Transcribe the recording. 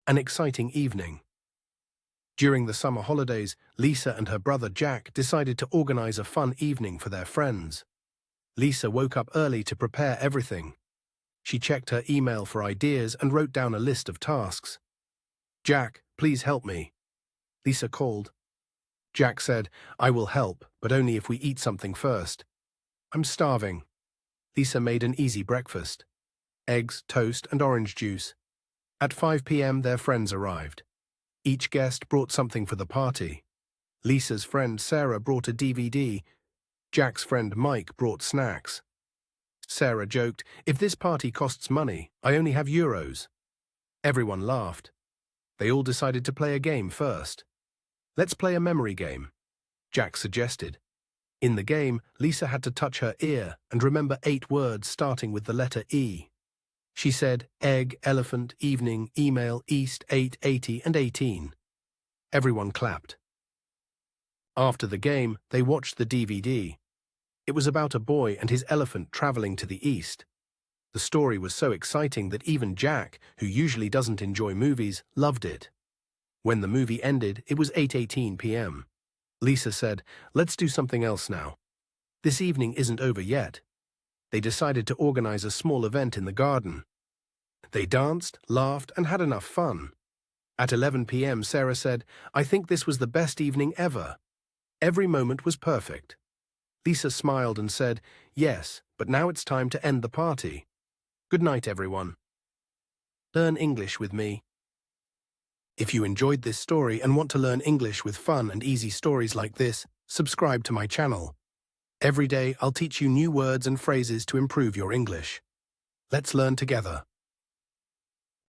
An exciting evening. During the summer holidays, Lisa and her brother Jack decided to organize a fun evening for their friends. Lisa woke up early to prepare everything. She checked her email for ideas and wrote down a list of tasks. "Jack, please help me," Lisa called. Jack said, "I will help, but only if we eat something first." "I'm starving." Lisa made an easy breakfast: eggs, toast, and orange juice. At 5 p.m. their friends arrived. Each guest brought something for the party. Lisa's friend Sarah brought a DVD. Jack's friend Mike brought snacks. Sarah joked, "If this party costs money, I only have euros." Everyone laughed. They all decided to play a game first. "Let's play a memory game," Jack suggested. In the game, Lisa had to touch her ear and remember 8 words starting with the letter E. She said egg, elephant, evening, email, east, 8, 80, and 18. Everyone clapped. After the game, they watched the DVD. It was about a boy and his elephant traveling to the east. The story was so exciting that even Jack, who usually doesn't enjoy movies, loved it. When the movie ended, it was 8:18 p.m. Lisa said, "Let's do something else now. This evening isn't over yet." They decided to organize a small event in the garden. They danced, laughed, and had enough fun. At 11 p.m., Sarah said, "I think this was the best evening ever. Every moment was perfect." Lisa smiled and said, "Yes, but now it's time to end the party. Good night, everyone. Learn English with me." If you enjoyed this story and want to learn English with fun and easy stories like this, subscribe to my channel. Every day, I'll teach you new words and phrases to improve your English. Let's learn together.